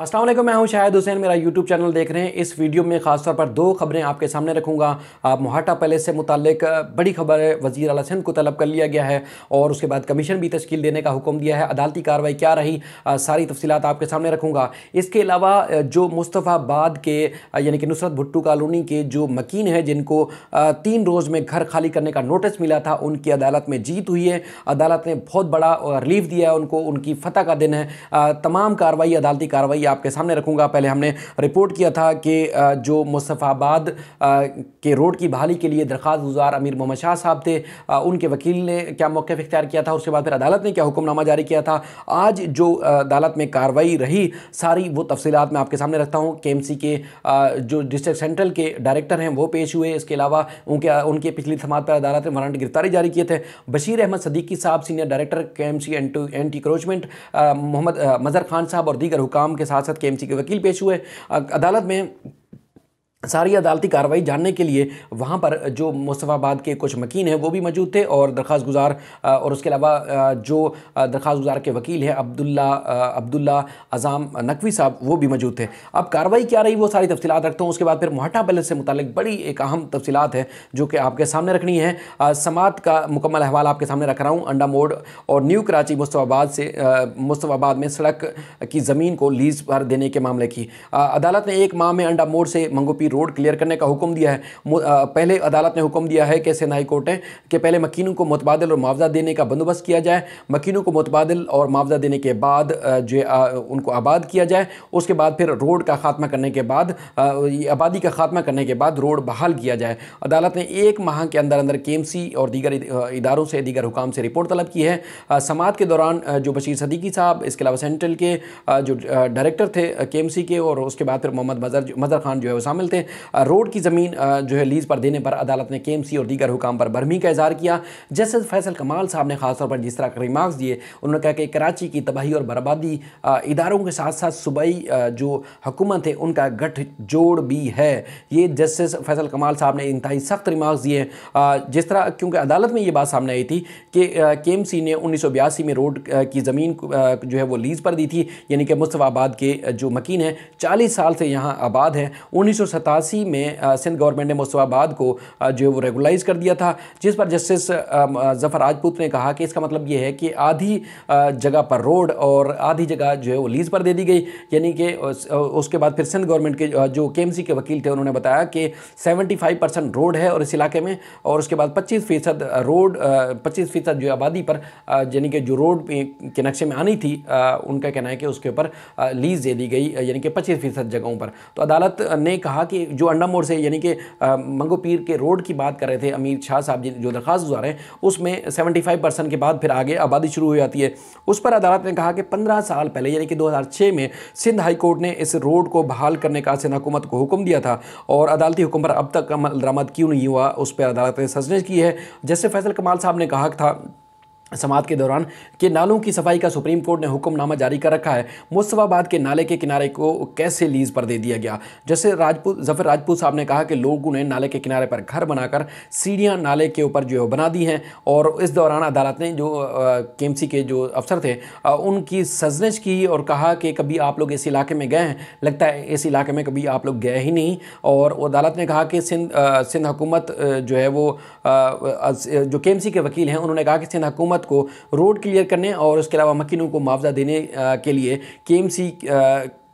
अस्सलाम वालेकुम, मैं हूं शाहिद हुसैन। मेरा यूट्यूब चैनल देख रहे हैं। इस वीडियो में खासतौर पर दो खबरें आपके सामने रखूंगा। मोहाटा पैलेस से मुताल्लिक बड़ी खबर है। वज़ीर आला सिंध को तलब कर लिया गया है और उसके बाद कमीशन भी तश्कील देने का हुक्म दिया है। अदालती कार्रवाई क्या रही, सारी तफसीलात आपके सामने रखूंगा। इसके अलावा जो मुस्तफ़ाबाद के यानी कि नुसरत भुट्टो कॉलोनी के जो मकीन हैं जिनको 3 रोज़ में घर खाली करने का नोटिस मिला था, उनकी अदालत में जीत हुई है। अदालत ने बहुत बड़ा रिलीफ दिया है उनको, उनकी फतह का दिन है। तमाम कार्रवाई, अदालती कार्रवाई आपके सामने रखूंगा। पहले हमने रिपोर्ट किया था कि जो मुस्तफ़ाबाद के रोड की बहाली के लिए दरख्वास्त गुजार अमीर मोहम्मद शाह साहब थे, उनके वकील ने क्या मौक़िफ़ इख्तियार किया था। उसके बाद फिर अदालत ने क्या हुक्मनामा जारी किया था। आज जो अदालत में कार्रवाई रही, सारी वो तफसीलात मैं आपके सामने रखता हूँ। KMC के जो डिस्ट्रिक्ट सेंट्रल के डायरेक्टर हैं वो पेश हुए। इसके अलावा उनके पिछली समात पर अदालत ने वारंट गिरफ्तारी जारी किए थे। बशीर अहमद सदीकी साहब, senior director KMC anti encroachment, Mohammad Mazhar Khan साहब और दीगर हुकाम के साथ साथ KMC के वकील पेश हुए अदालत में। सारी अदालती कार्रवाई जानने के लिए वहाँ पर जो मुस्तफ़ाबाद के कुछ मकीन हैं वो भी मौजूद थे और दरख्वास्त गुजार और उसके अलावा जो दरख्वास्त गुजार के वकील हैं अब्दुल्ला अज़ाम नकवी साहब, वो भी मौजूद थे। अब कार्रवाई क्या रही वो सारी तफसीलात रखता हूँ। उसके बाद फिर मोहाटा पैलेस से मुतालिक बड़ी एक अहम तफसीलात है जो कि आपके सामने रखनी है। समात का मुकम्मल अहवाल आपके सामने रख रहा हूँ। अंडा मोड़ और न्यू कराची मुस्तफ़ाबाद में सड़क की ज़मीन को लीज़ पर देने के मामले की अदालत ने 1 माह में अंडा मोड़ से मंगोपीर रोड क्लियर करने का हुक्म दिया है। पहले अदालत ने हुक्म दिया है कि सिंध हाई कोर्ट ने कि पहले मकीनों को मुतबादिल और मुआवजा देने का बंदोबस्त किया जाए। मकीनों को मुतबादिल और मुआवजा देने के बाद जो उनको आबाद किया जाए। उसके बाद फिर रोड का खात्मा करने के बाद आबादी का खात्मा करने के बाद रोड बहाल किया जाए। अदालत ने 1 माह के अंदर अंदर KMC और दीगर इदारों से, दीगर हुकाम से रिपोर्ट तलब की है। समात के दौरान जो बशीर सदीकी साहब, इसके अलावा सेंट्रल के जो डायरेक्टर थे KMC के, और उसके बाद फिर मोहम्मद मज़हर खान जो है वो शामिल थे। रोड की ज़मीन जो है लीज़ पर देने पर अदालत ने KMC और दीगर हुकाम पर बरहमी का इज़हार किया। जस्टिस फैसल कमाल साहब ने खासतौर पर जिस तरह के रिमार्क्स दिए, उन्होंने कहा कि कराची की तबाही और बर्बादी इदारों के साथ साथ सूबाई जो हुकूमत है उनका गठजोड़ भी है। ये जस्टिस फैसल कमाल साहब ने इंतहाई सख्त रिमार्क्स दिए। जिस तरह, क्योंकि अदालत में ये बात सामने आई थी कि KMC ने 1982 में रोड की ज़मीन जो है वो लीज़ पर दी थी, यानी कि मुस्तफ़ाबाद के जो मकीन हैं 40 साल से यहाँ आबाद हैं। 1987 में सिंध गवर्नमेंट ने मुस्तफ़ाबाद को जो है वो रेगुलाइज़ कर दिया था, जिस पर जस्टिस ज़फ़र राजपूत ने कहा कि इसका मतलब ये है कि आधी जगह पर रोड और आधी जगह जो है वो लीज़ पर दे दी गई। यानी कि उसके बाद फिर सिंध गवर्नमेंट के जो KMC के वकील थे उन्होंने बताया कि 75% रोड है और इस इलाके में, और उसके बाद 25% रोड 25% जो आबादी पर यानी कि जो रोड के नक्शे में आनी थी, उनका कहना है कि उसके ऊपर लीज़ दे दी गई, यानी कि 25% जगहों पर। तो अदालत ने कहा कि जो अंडा मोड़ से यानी कि मंगोपीर के रोड की बात कर रहे थे अमीर शाह साहब जो दरख्वास्त गुजार हैं, उसमें 75% के बाद फिर आगे आबादी शुरू हो जाती है। उस पर अदालत ने कहा कि 15 साल पहले यानी कि 2006 में सिंध हाई कोर्ट ने इस रोड को बहाल करने का सिंध हुकूमत को हुक्म दिया था और अदालती हुक्म पर अब तक अमल दरामद क्यों नहीं हुआ, उस पर अदालत ने सजनिश की है। जैसे फैसल कमाल साहब ने कहा था समात के दौरान कि नालों की सफाई का सुप्रीम कोर्ट ने हुक्मनामा जारी कर रखा है, मुस्तफ़ाबाद के नाले के किनारे को कैसे लीज़ पर दे दिया गया। जैसे ज़फ़र राजपूत साहब ने कहा कि लोगों ने नाले के किनारे पर घर बनाकर सीढ़ियां नाले के ऊपर जो है बना दी हैं, और इस दौरान अदालत ने जो KMC के जो अफसर थे उनकी सजनिश की और कहा कि कभी आप लोग इस इलाके में गए हैं, लगता है इस इलाके में कभी आप लोग गए ही नहीं। और अदालत ने कहा कि सिंध हुकूमत जो है वो जो KMC के वकील हैं उन्होंने कहा कि सिंध हुकूमत को रोड क्लियर करने और उसके अलावा मकीनों को मुआवजा देने के लिए KMC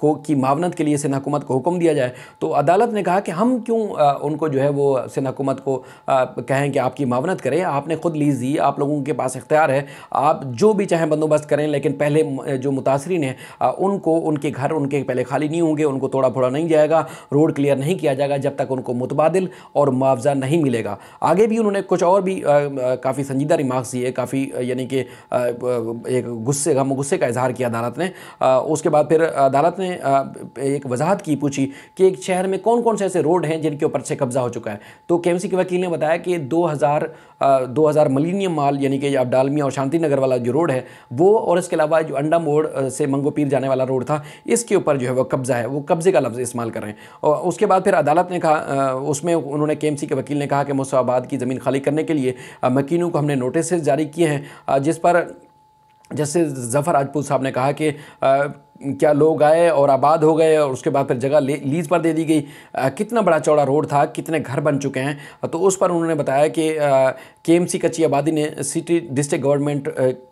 की मावनत के लिए सिंध हुकूमत को हुक्म दिया जाए। तो अदालत ने कहा कि हम क्यों उनको जो है वो सिंध हुकूमत को कहें कि आपकी मावनत करें, आपने ख़ुद लीज़ दी, आप लोगों के पास इख्तियार है, आप जो भी चाहें बंदोबस्त करें, लेकिन पहले जो मुतासरीन हैं उनको उनके घर उनके पहले खाली नहीं होंगे, उनको तोड़ा फोड़ा नहीं जाएगा, रोड क्लियर नहीं किया जाएगा जब तक उनको मुतबादिल और मुआवजा नहीं मिलेगा। आगे भी उन्होंने कुछ और भी काफ़ी संजीदा रिमार्क्स दिए, काफ़ी यानी कि एक गुस्से का इजहार किया अदालत ने। उसके बाद फिर अदालत ने एक वजाहत की, पूछी कि एक शहर में कौन कौन से ऐसे रोड हैं जिनके ऊपर से कब्जा हो चुका है। तो KMC के वकील ने बताया कि 2000 मिलीनियम माल यानी कि अब डालमिया और शांति नगर वाला जो रोड है वो, और इसके अलावा जो अंडा मोड़ से मंगोपीर जाने वाला रोड था, इसके ऊपर जो है वो कब्जा है, वो कब्जे का लफ्ज़ इस्तेमाल कर रहे हैं। और उसके बाद फिर अदालत ने कहा, उसमें उन्होंने KMC के वकील ने कहा कि मुस्तफ़ाबाद की ज़मीन खाली करने के लिए मकीनों को हमने नोटिस जारी किए हैं, जिस पर जैसे ज़फ़र राजपूत साहब ने कहा कि क्या लोग आए और आबाद हो गए और उसके बाद फिर जगह लीज पर दे दी गई। कितना बड़ा चौड़ा रोड था, कितने घर बन चुके हैं। तो उस पर उन्होंने बताया कि केएमसी कच्ची आबादी ने सिटी डिस्ट्रिक्ट गवर्नमेंट,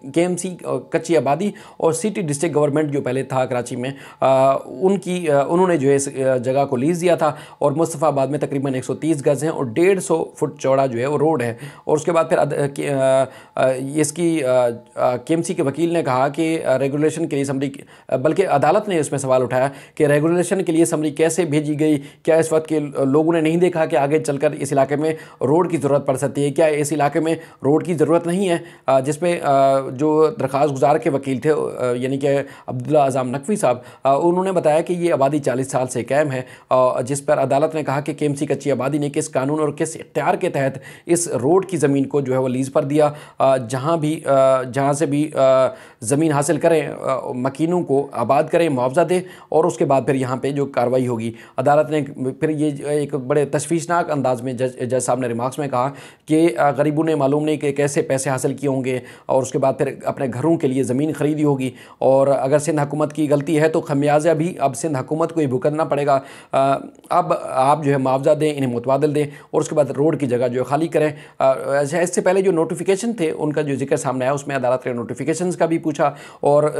केएमसी कच्ची आबादी और सिटी डिस्ट्रिक्ट गवर्नमेंट जो पहले था कराची में, उन्होंने जो है इस जगह को लीज दिया था और मुस्तफ़ाबाद में तकरीबन 130 गज़ हैं और 150 फुट चौड़ा जो है वो रोड है। और उसके बाद फिर इसकी केएमसी के वकील ने कहा कि रेगुलेशन के लिए समरी, बल्कि अदालत ने इसमें सवाल उठाया कि रेगुलेशन के लिए समरी कैसे भेजी गई, क्या इस वक्त के लोगों ने नहीं देखा कि आगे चलकर इस इलाके में रोड की ज़रूरत पड़ सकती है, क्या इस इलाके में रोड की ज़रूरत नहीं है। जिसपे जो दरख्वास्त गुजार के वकील थे यानी कि अब्दुल्ला आज़म नकवी साहब, उन्होंने बताया कि ये आबादी 40 साल से कायम है, जिस पर अदालत ने कहा कि केएमसी कच्ची आबादी ने किस कानून और किस इख्तियार के तहत इस रोड की ज़मीन को जो है वो लीज़ पर दिया। जहाँ से भी ज़मीन हासिल करें, मकीनों को आबाद करें, मुआवजा दें और उसके बाद फिर यहाँ पे जो कार्रवाई होगी। अदालत ने फिर ये एक बड़े तशवीशनाक अंदाज में जज साहब ने रिमार्क्स में कहा कि गरीबों ने मालूम नहीं कि कैसे पैसे हासिल किए होंगे और उसके बाद फिर अपने घरों के लिए ज़मीन ख़रीदी होगी और अगर सिंध हुकूमत की गलती है तो खमियाजा भी अब सिंध हुकूमत को ही भुगतना पड़ेगा। अब आप जो है मुआवजा दें, इन्हें मुतबादल दें और उसके बाद रोड की जगह जो है खाली करें। इससे पहले जो नोटिफिकेशन थे उनका जो जिक्र सामने आया उसमें अदालत ने नोटिफिकेशन का भी पूछा और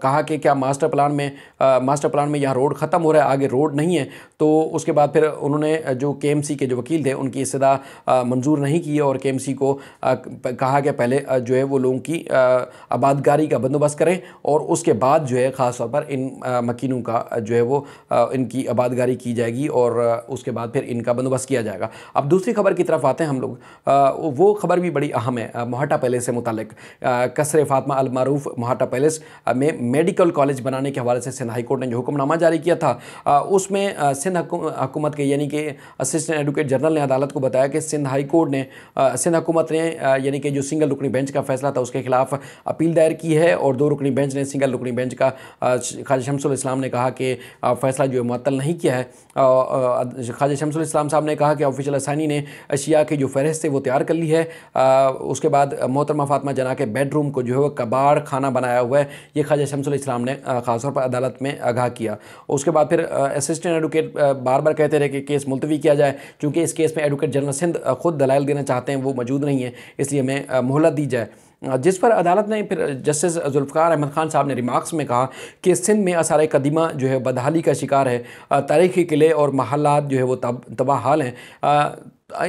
कहा कि क्या मास्टर प्लान में यहाँ रोड ख़त्म हो रहा है, आगे रोड नहीं है। तो उसके बाद फिर उन्होंने जो केएमसी के जो वकील थे उनकी इस्तदा मंजूर नहीं की और केएमसी को कहा कि पहले जो है वो लोगों की आबादगारी का बंदोबस्त करें और उसके बाद जो है ख़ास तौर पर इन मकीनों का जो है वो इनकी आबादगारी की जाएगी और उसके बाद फिर इनका बंदोबस्त किया जाएगा। अब दूसरी खबर की तरफ आते हैं हम लोग। वो खबर भी बड़ी अहम है मोहट्टा पैलेस से मुतालिक। कसर फातिमा अल मारूफ मोहट्टा पैलेस में मेडिकल कॉलेज बनाने के हवाले से सिंध हाई कोर्ट ने जो हुक्मनामा जारी किया था उसमें सिंध हुकूमत के यानी कि असिस्टेंट एडवोकेट जनरल ने अदालत को बताया कि सिंध हाई कोर्ट ने सिंध हुकूमत ने यानी कि जो सिंगल रुकनी बेंच का फैसला था उसके खिलाफ अपील दायर की है और 2 रुकनी बेंच ने सिंगल रुकनी बेंच का ख्वाजा शमसुल इस्लाम ने कहा कि फैसला जो है मुअत्तल नहीं किया है। ख्वाजा शमसुल इस्लाम साहब ने कहा कि ऑफिशियल असानी ने अशिया की जो फहरिस्त है वो तैयार कर ली है। उसके बाद मोहतरमा फातिमा जना के बेडरूम को जो है वो कबाड़ खाना बनाया हुआ है, ये ख्वाजा शमसुल इस्लाम ने ख़ासतौर पर अदालत में आगाह किया। उसके बाद फिर असिस्टेंट एडवोकेट बार बार कहते रहे कि केस मुलतवी किया जाए क्योंकि इस केस में एडवोकेट जनरल सिंध खुद दलाइल देना चाहते हैं, वो मौजूद नहीं है, इसलिए हमें मोहलत दी जाए। जिस पर अदालत ने फिर जस्टिस जुल्फ़िकार अहमद खान साहब ने रिमार्क्स में कहा कि सिंध में आसार कदीमा जो है बदहाली का शिकार है, तारीख़ी किले और महल्लात जो है वो तबाह हाल हैं।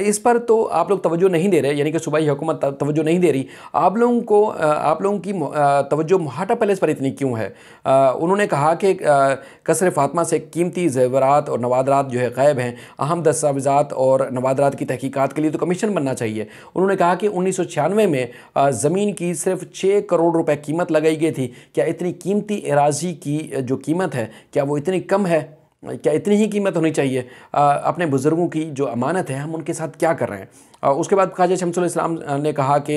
इस पर तो आप लोग तवज्जो नहीं दे रहे, यानी कि सूबाई हुकूमत तवज्जो नहीं दे रही। आप लोगों की तवज्जो मोहट्टा पैलेस पर इतनी क्यों है? उन्होंने कहा कि कसर फातिमा से कीमती ज़ेवरात और नवादरात जो है गायब हैं। अहम दस्तावेज़ात और नवादरात की तहकीकात के लिए तो कमीशन बनना चाहिए। उन्होंने कहा कि 1996 में ज़मीन की सिर्फ 6 करोड़ रुपए कीमत लगाई गई थी। क्या इतनी कीमती एराज़ी की जो कीमत है क्या वो इतनी कम है? क्या इतनी ही कीमत होनी चाहिए? अपने बुज़ुर्गों की जो अमानत है हम उनके साथ क्या कर रहे हैं? उसके बाद ख्वाजा शमसुल इस्लाम ने कहा कि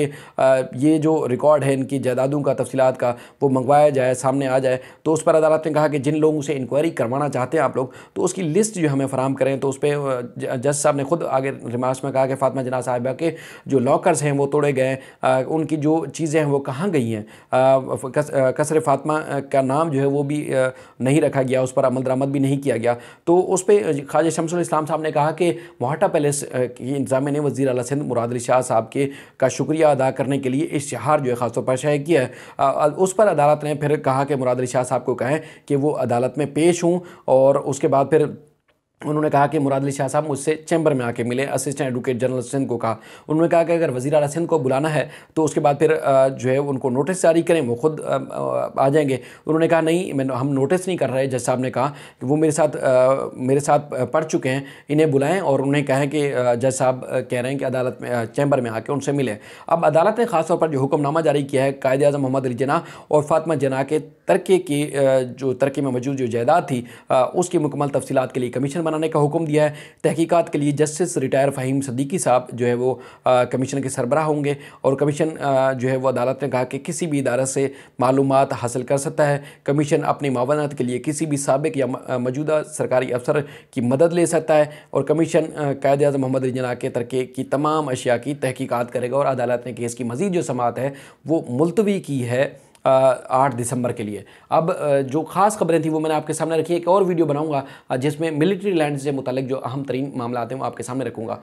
ये जो रिकॉर्ड है इनकी जायदादों का तफसीलात का वो मंगवाया जाए, सामने आ जाए। तो उस पर अदालत ने कहा कि जिन लोगों से इंक्वायरी करवाना चाहते हैं आप लोग तो उसकी लिस्ट जो हमें फ़राहम करें। तो उस पर जज साहब ने खुद आगे रिमार्क्स में कहा कि फातिमा जना साहिबा के जो लॉकर्स हैं वो तोड़े गए, उनकी जो चीज़ें हैं वो कहाँ गई हैं, कसर फातिमा का नाम जो है वो भी नहीं रखा गया, उस पर अमल दरामद भी नहीं किया गया। तो उस पर ख्वाजा शमसुल इस्लाम साहब ने कहा कि मोहट्टा पैलेस की इंतज़ामिया ने वज़ीर आला सिंध मुराद अली शाह साहब के का शुक्रिया अदा करने के लिए इश्तिहार जो है ख़ासतौर पर शाया किया है। उस पर अदालत ने फिर कहा कि मुराद अली शाह साहब को कहें कि वो अदालत में पेश हों और उसके बाद फिर उन्होंने कहा कि मुराद अली शाह साहब मुझसे चैम्बर में आके मिले। असिस्टेंट एडवोकेट जनरल सिंध को कहा, उन्होंने कहा कि अगर वज़ीर आला सिंध को बुलाना है तो उसके बाद फिर जो है उनको नोटिस जारी करें, वो खुद आ जाएंगे। उन्होंने कहा नहीं, हम नोटिस नहीं कर रहे। जज साहब ने कहा कि वो मेरे साथ पढ़ चुके हैं, इन्हें बुलाएं और उन्हें कहें कि जज साहब कह रहे हैं कि अदालत में चैम्बर में आके उनसे मिलें। अब अदालत ने ख़ासतौर पर जो हुक्मनामा जारी किया है कायदे आज़म मोहम्मद अली जिन्ना और फातिमा जिन्ना के तरके में मौजूद जो जायदाद थी उसकी मुकम्मल तफसीलात के लिए कमीशन बनाने का हुक्म दिया है। तहकीकात के लिए जस्टिस रिटायर फ़हीम सदीकी साहब जो है वो कमीशन के सरबराह होंगे और कमीशन जो है वो अदालत ने कहा कि किसी भी इदारे से मालूमात हासिल कर सकता है। कमीशन अपनी मावनत के लिए किसी भी साबिक या मौजूदा सरकारी अफसर की मदद ले सकता है और कमीशन कायदे आज़म मोहम्मद अली जिन्ना के तरके की तमाम अशिया की तहकीकात करेगा और अदालत ने केस की मज़ीद जो समाअत है वो मुलतवी की है 8 दिसंबर के लिए। अब जो खास खबरें थी वो मैंने आपके सामने रखी। एक और वीडियो बनाऊंगा जिसमें मिलिट्री लैंड से मुतालिक जो अहम तरीन मामला हैं वो आपके सामने रखूंगा।